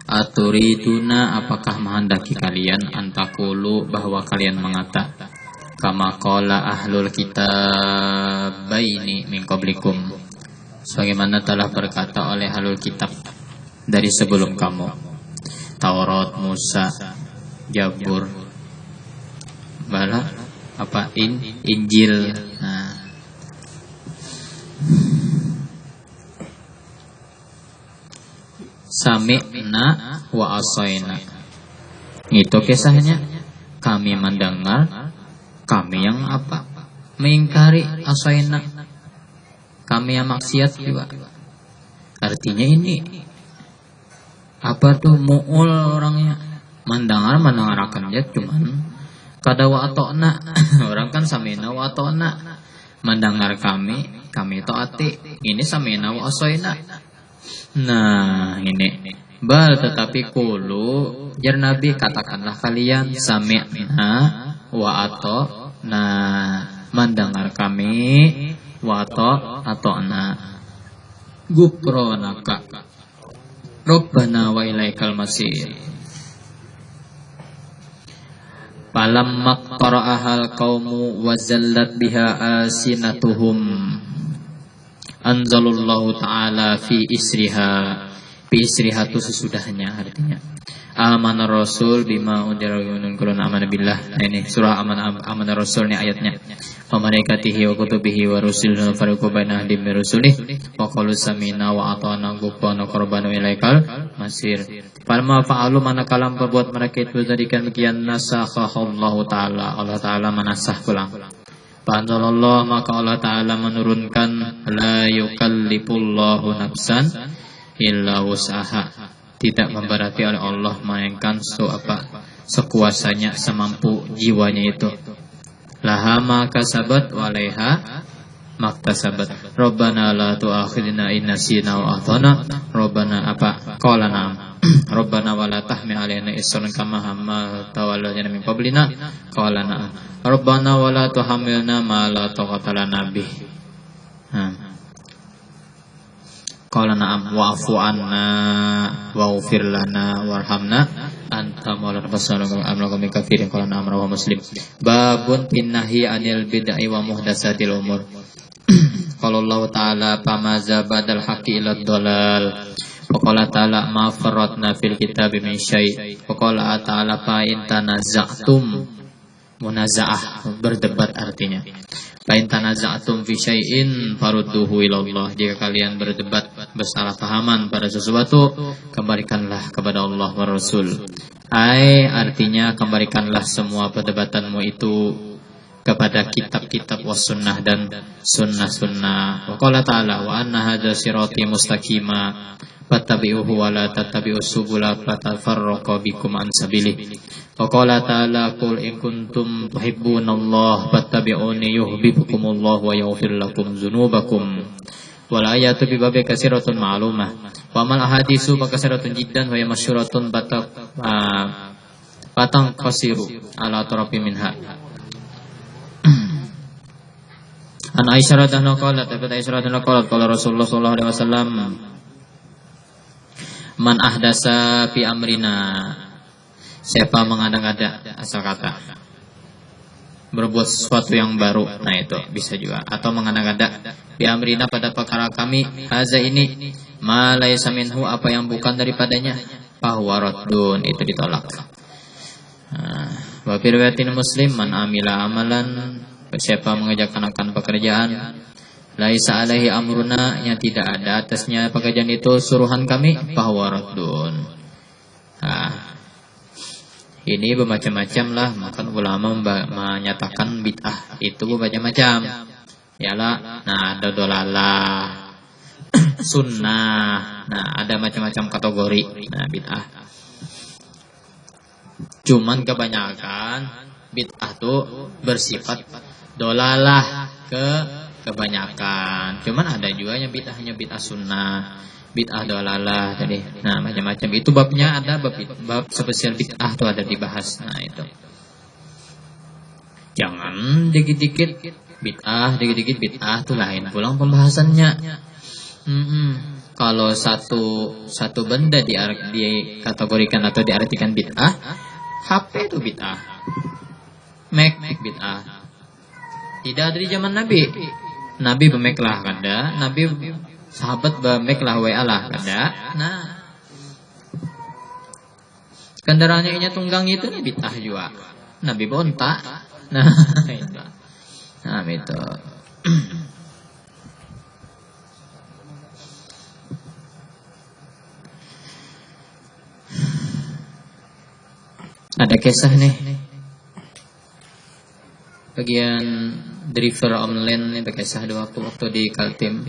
Aturiduna, apakah menghendaki kalian, antakulu, bahwa kalian mengata, kama qala ahlul kitabaini min qablikum, sebagaimana telah berkata oleh ahlul kitab dari sebelum kamu, Taurat, Musa, Jabur, bala apa Injil. Nah, sami'na wa asaina, itu kisahnya. Kami mendengar, kami yang apa, mengingkari. Asaina, kami yang maksiat juga. Artinya ini apa tuh, mu'ul orangnya, mendengarkan aja, cuman kada wa atona. Orang kan sami'na wa atona, mendengar kami taati. Ini sami'na wa asaina. Nah ini bal, tetapi kulu, jar Nabi, katakanlah kalian, sami'na wa atona, mendengar kami, wa atona, gufronaka Rabbana wa ilaikal masir. Falamma qara'ahal qaumu wa zallat biha asinatuhum, anzalallahu ta'ala fi isriha itu sesudahnya, artinya amana rasul bima unzila min kulun amana billah. Nah ini surah amana rasul, ini ayatnya. Wa malaikatihi wa kutubihi wa rusulihi fariqu baina ahli min rusulihi wa qalu sami'na wa ata'na ghufranaka rabbana ilaikal masir. Falamma fa'alu, manakala berbuat mereka itu demikian, nasakhallahu ta'ala, Allah ta'ala menasah pulang. Fa'anzalallah, maka Allah ta'ala menurunkan, la yukallifullahu nafsan illa wus'aha, tidak memberati oleh Allah melainkan sekuasanya, semampu jiwanya itu. Laha ma kasabat wa alaiha maktasabat. Rabbana la tu'akhidna in nasina wa akhtana. Rabbana apa? Qala na'am. Rabbana wa la tahmil alaina isran kama hamaltahu 'alal ladzina min qablina. Qala na'am. Rabbana wa la tuhammilna ma la taqata lana bih. Qala na'am wa'fu 'anna waghfir lana warhamna anta maulana fasallallahu alaihi kafirin. Qala na'am, rawahu Muslim. Babun pinnahi anil bid'ah wa muhdatsatil umur. Qala Allah ta'ala famaza badal haqqi ila dhalal. Wa qala ta'ala ma farratna fil kitabi min syai'. Wa qala ta'ala fa in tanaza'tum, munazaah, berdebat artinya. Fa in tanaza'tum fi syai'in farudduhu ila Allah. Jika kalian berdebat, bersalah pahaman pada sesuatu, kembalikanlah kepada Allah wa Rasul. Artinya kembalikanlah semua perdebatanmu itu kepada kitab-kitab was sunnah dan sunnah-sunnah. Wa qala ta'ala wa anna hadza sirati mustaqima fattabi'uhu wa la tattabi'us subula fatafarraqa bikum an sabilihi. Wa qala ta'ala qul in kuntum tuhibbunallaha fattabi'uni yuhibbukumullahu wa yaghfir lakum dzunubakum. Wal ayatu bi babi katsiratun ma'lumah wa mal ahadisu bakatsiratun jiddan wa masyhuratun batang qasiru ala tarafi minha. An Aisyah radhiyallahu anha qalat qala Rasulullah sallallahu alaihi wasallam man ahdasa fi amrina, siapa mengada-ngada, asal kata berbuat sesuatu yang baru. Nah itu bisa juga, atau mengada-ngada fi amrina, pada perkara kami, haza ini, ma laisa minhu, apa yang bukan daripadanya, fahuwa raddun, itu ditolak. Wa fi riwayatin Muslim man amila amalan, siapa mengerjakan akan pekerjaan, laisa alaihi amruna, yang tidak ada atasnya pekerjaan itu suruhan kami, fahuwa raddun. Ini bermacam-macam lah, maka ulama menyatakan bid'ah itu bermacam-macam. Yalah, nah ada dolalah, sunnah, nah ada macam-macam kategori. Nah bid'ah, cuman kebanyakan bid'ah tuh bersifat dolalah kebanyakan. Cuman ada juga yang bid'ahnya bid'ah sunnah, bid'ah dolalah tadi. Nah macam-macam itu babnya, ada bab spesial bid'ah tuh ada dibahas. Nah itu jangan dikit-dikit bid'ah, dikit-dikit bid'ah tuh lain pulang pembahasannya. kalau satu benda dikategorikan atau diartikan bid'ah, HP itu bid'ah, Mac bid'ah. Tidak ada di zaman Nabi. Nabi be-Mac lah kada, Nabi sahabat be-Mac lah WA lah kada. Nah, kendaraannya inya tunggang itu bid'ah juga. Nabi bontak. Nah, itu. Nah, itu. Ada kisah nih, bagian driver online nih, kisah dua waktu di Kaltim.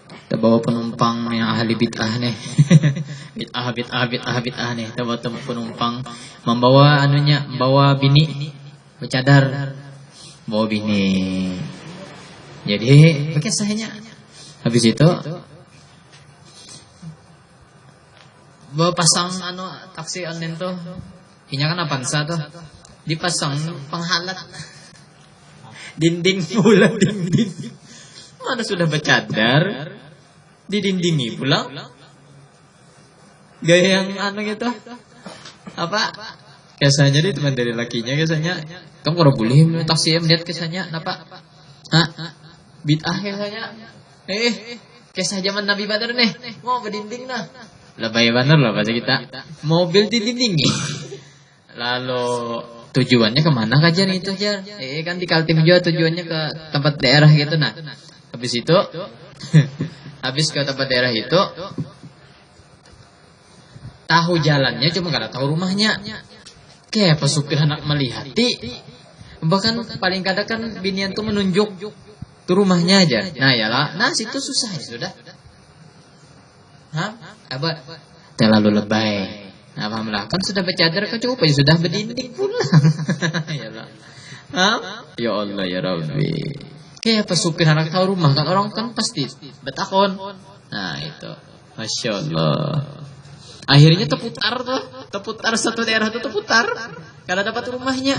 Kita bawa penumpang yang ahli bid'ah nih, bid'ah nih. Kita bawa penumpang membawa membawa bini bercadar, bawa bini. Jadi kisahnya, habis itu bawa pasang taksi online tuh. Ini kan Avanza tuh, dipasang penghalat dinding pula, dinding mana sudah bercadar didindingi pula, gaya yang gitu apa kisahnya dia teman dari lakinya, kisahnya kamu kalau boleh taksi melihat kisahnya apa bid'ah kisahnya kisah zaman Nabi Badar nih, mau berdinding nah lebay bener lah bahasa kita, mobil didindingi. Lalu tujuannya kemana kajian itu aja? Kan di Kaltim juga tujuannya ke tempat daerah gitu. Nah, habis itu, habis ke tempat daerah itu, tahu jalannya cuma gak tahu rumahnya. Kayak pesupir anak melihati, bahkan paling kadang kan binian tuh menunjuk ke rumahnya aja. Nah yalah, nah situ susah ya sudah. Apa? Terlalu lebay. Nah, pahamlah, kan sudah bercadar kan cukup aja, sudah berdinding pulang. Ya Allah ya Rabbi. Kayak pesupir anak tahu rumah kan, orang kan pasti betakon. Nah itu, Masya Allah. Akhirnya terputar satu daerah itu terputar, karena dapat rumahnya.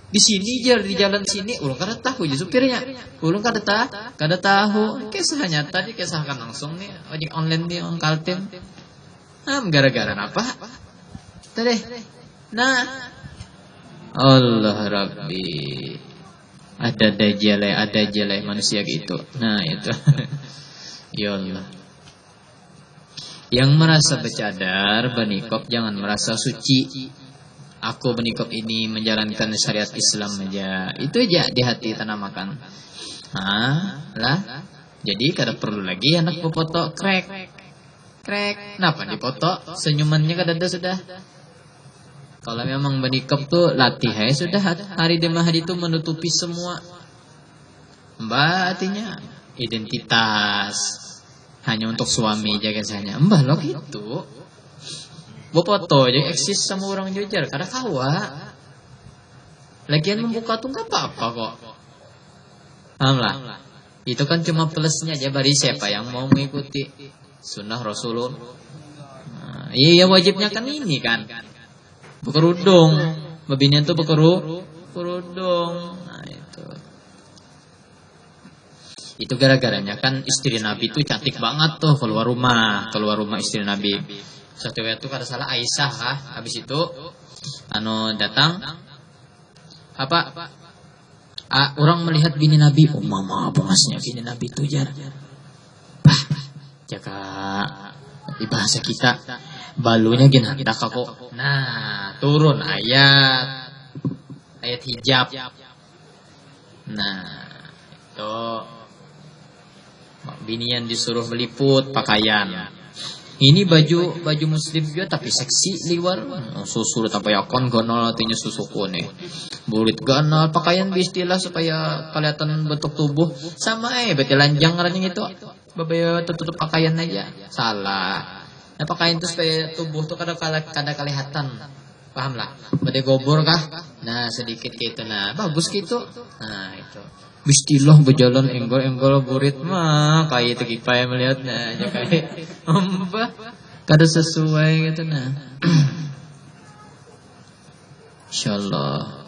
Di sini aja, di jalan sini, ulun kada tahu aja supirnya. Ulun kada tahu. Kisahnya tadi kisahkan langsung nih, ojek online nih orang Kaltim. Gara-gara apa? Tadi. Nah, Allah Rabbi. Ada jalai manusia gitu. Nah, itu. Ya Allah. Yang merasa bercadar, bernikop, jangan merasa suci. Aku bernikop ini menjalankan syariat Islam aja. Itu aja di hati tanamakan. Lah. Jadi kada perlu lagi anak berfoto krek. Kenapa dipoto? Senyumannya kan ada sudah. Kalau memang bernikop tuh latih sudah hari demi hari itu menutupi semua. Mbak artinya identitas hanya untuk suami aja kisahnya. Mbak lo gitu. Bopoto aja eksis sama orang Jogja kada kawa. Lagian membuka tuh nggak apa-apa kok. Paham lah. Itu kan cuma plusnya aja bagi siapa yang mau mengikuti sunnah Rasulullah. Iya wajibnya kan ini kan berkerudung, babinian tuh berkerudung. Nah itu gara-garanya kan istri Nabi tuh cantik banget tuh keluar rumah istri Nabi. Suatu waktu kada salah Aisyah habis itu datang orang melihat bini Nabi, mama pengasnya bini Nabi tuh jaga di bahasa kita balunya gini kita kok. Nah turun ayat hijab. Nah itu binian disuruh meliput pakaian. Ini baju muslim juga tapi seksi liwar. Susu tanpa yakon gonol artinya susuku nih. Bulit ganal pakaian istilah supaya kelihatan bentuk tubuh sama betilanjang ranjang itu. Babaya tutup pakaian aja. Salah. Nah pakaian itu supaya tubuh tuh kada kelihatan. Paham lah. Bade gobor kah? Nah sedikit gitu. Nah bagus gitu. Nah itu. Bismillah berjalan enggol burit mah kayak itu kipai melihatnya aja kayak kada sesuai gitu nah. Insyaallah.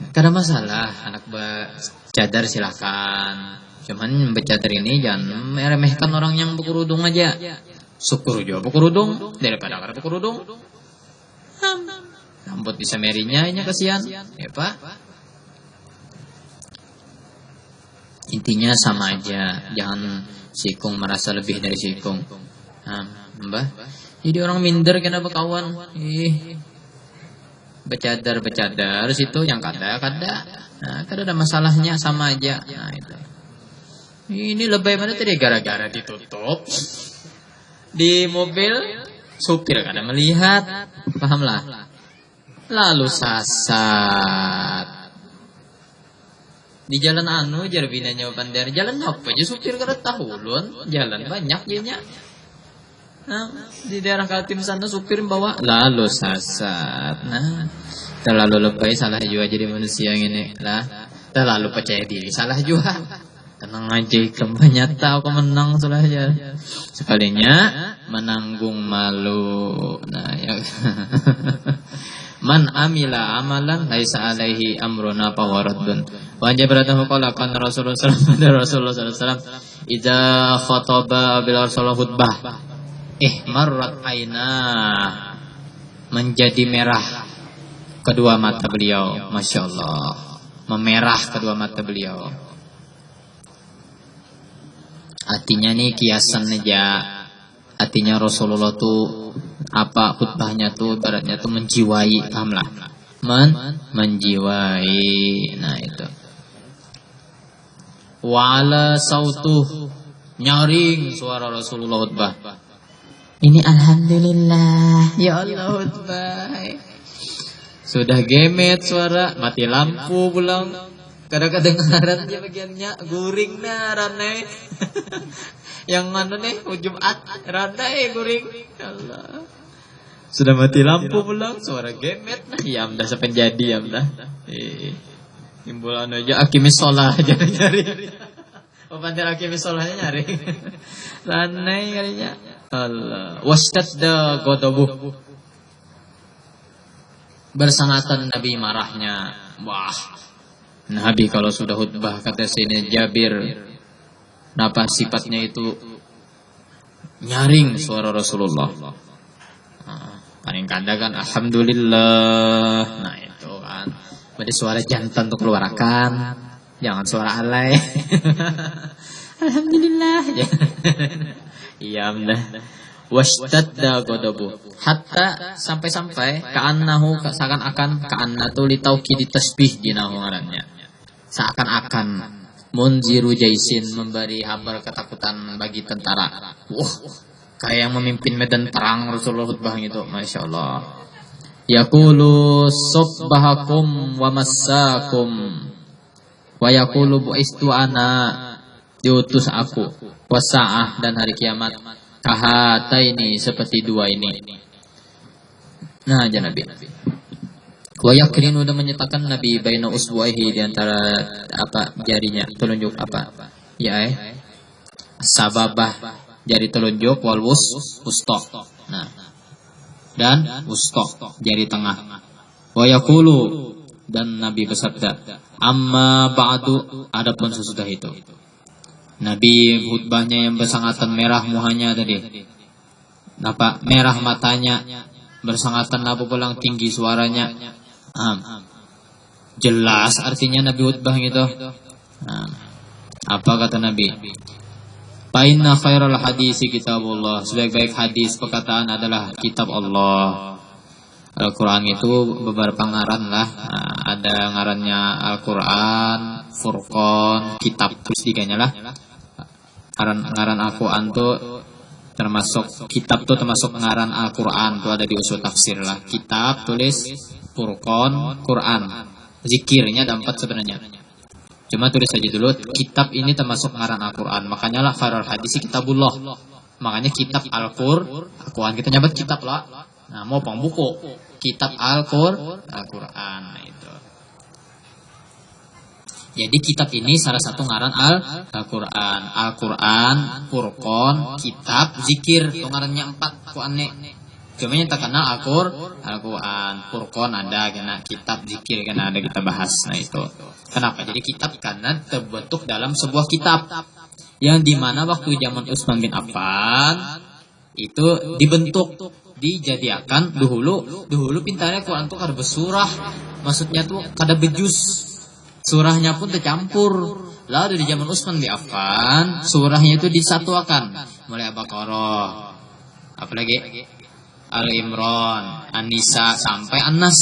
Kada masalah anak cadar silakan. Cuman bercadar ini jangan meremehkan orang yang berkerudung aja. Syukur juga berkerudung daripada kada berkerudung. Rambut bisa merinya, ini kasihan. Ya Pak. Intinya sama aja. Jangan sikung merasa lebih dari sikung. Mbah. Jadi orang minder kena berkawan. Bercadar situ yang kada. Nah, kada ada masalahnya, sama aja. Nah, itu. Ini lebay mana tadi gara-gara ditutup di mobil, supir kada melihat, pahamlah. Lalu sasat di jalan jarbinanya pandar, jalan apa aja supir kada tahu lun, jalan banyak jadinya. Nah, di daerah Kaltim sana supir bawa lalu sasat. Nah, terlalu lebay, salah juga jadi manusia yang ini lah. Terlalu percaya diri, salah juga. Tenang aja, kampanye tahu kau menang salah aja. Sekalinya menanggung malu. Nah, ya. Man amila amalan laisa alaihi amruna fawaradun. Wa jabratahu qala kan Rasulullah sallallahu alaihi wasallam idza khataba bil rasul khutbah marrat aina, menjadi merah kedua mata beliau, Masya Allah, memerah kedua mata beliau. Artinya nih kiasan aja. Artinya Rasulullah tuh apa khutbahnya tuh baratnya tuh menjiwai, pahamlah, menjiwai. Nah itu. Wala sautuh, nyaring suara Rasulullah khutbah. Ini alhamdulillah, ya Allah khutbah. Sudah gemet suara, mati lampu pulang. Kadang-kadang kedengaran dia bagiannya guring nah ranai. Yang mana nih Jumat ranai guring. Allah. Sudah mati lampu pulang, suara gemet nah. Ya amdah sepenjadi ya amdah. Imbulan aja akimis sholah aja nyari. Pandai akimis sholahnya nyari. Ranai kalinya. Allah. Wastadda ghadabuh. Bersangatan Nabi marahnya. Wah. Nabi kalau sudah khutbah, kata sini Jabir, kenapa sifatnya itu nyaring suara Rasulullah. Paling kada kan alhamdulillah. Nah itu kan berarti suara jantan untuk keluarkan, jangan suara alay. Alhamdulillah. Iya benar. Washtadda ghadabu hatta sampai ka'annahu seakan-akan ka'anna tu li taukid tasbih dinahu ngarannya. Seakan-akan munziru jaisin, memberi kabar ketakutan bagi tentara. Kayak yang memimpin medan perang Rasulullah khutbah itu, Masya Allah. Yaqulu subbahakum wa massakum wa yaqulu bu'istu ana, diutus aku, wasa'ah, dan hari kiamat, kahata ini seperti dua ini. Nah aja Nabi. Wa yakrin udah menyatakan Nabi baina usbuaihi, di antara apa jarinya telunjuk apa? Ya sababah jari telunjuk wal wusta. Nah. Dan wusta jari tengah. Wa yaqulu, dan Nabi bersabda, amma ba'du, adapun sesudah itu. Nabi khutbahnya yang bersangatan merah muhanya tadi. Apa? Merah matanya, bersangatan apa pulang tinggi suaranya. Jelas artinya Nabi khutbah gitu. Apa kata Nabi? Fa inna khairal hadisi kitabullah, sebaik-baik hadis perkataan adalah kitab Allah. Al-Quran itu beberapa ngaran lah. Ada ngarannya Al-Quran, Furqan, kitab, terus tiganya lah. Ngaran Al-Quran itu termasuk, kitab itu termasuk ngaran Al-Quran, itu ada di usul tafsir lah. Kitab tulis Furqan, Quran. Zikirnya ada 4 sebenarnya. Cuma tulis saja dulu, kitab ini termasuk ngaran Al-Quran. Makanya lah khairul hadisi kitabullah. Makanya kitab Al-Quran kita nyebut kitab lah. Nah, mau buku kitab Al-Quran. Nah, itu. Jadi kitab ini salah satu ngaran Al-Quran. Al-Quran, Furqan, kitab, zikir. Itu ngarannya 4 Quran. Cuma yang tak kenal Al-Quran, Furqan ada, kena kitab zikir kena ada kita bahas. Nah itu. Kenapa? Jadi kitab karena terbentuk dalam sebuah kitab yang dimana waktu zaman Utsman bin Affan itu dibentuk, dijadikan dahulu pintarnya Quran tuh kada bersurah, maksudnya tuh kada bejus, surahnya pun tercampur. Lalu di zaman Utsman bin Affan surahnya itu disatuakan, mulai Al-Baqarah, apalagi Al-Imran, An-Nisa sampai An-Nas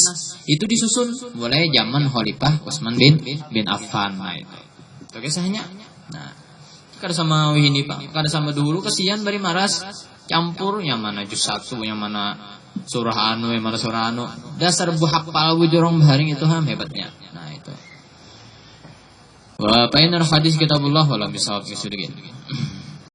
itu disusun mulai zaman Khalifah Utsman bin Affan. Nah itu kisahnya. Nah kada sama ini Pak, kada sama dulu kesian bari maras campur yang mana juz 1, yang mana surah anu, yang mana surah anu. Dasar buhapal wujurong baharing itu hebatnya. Nah itu. Wa bainar hadis kitabullah wala bisawab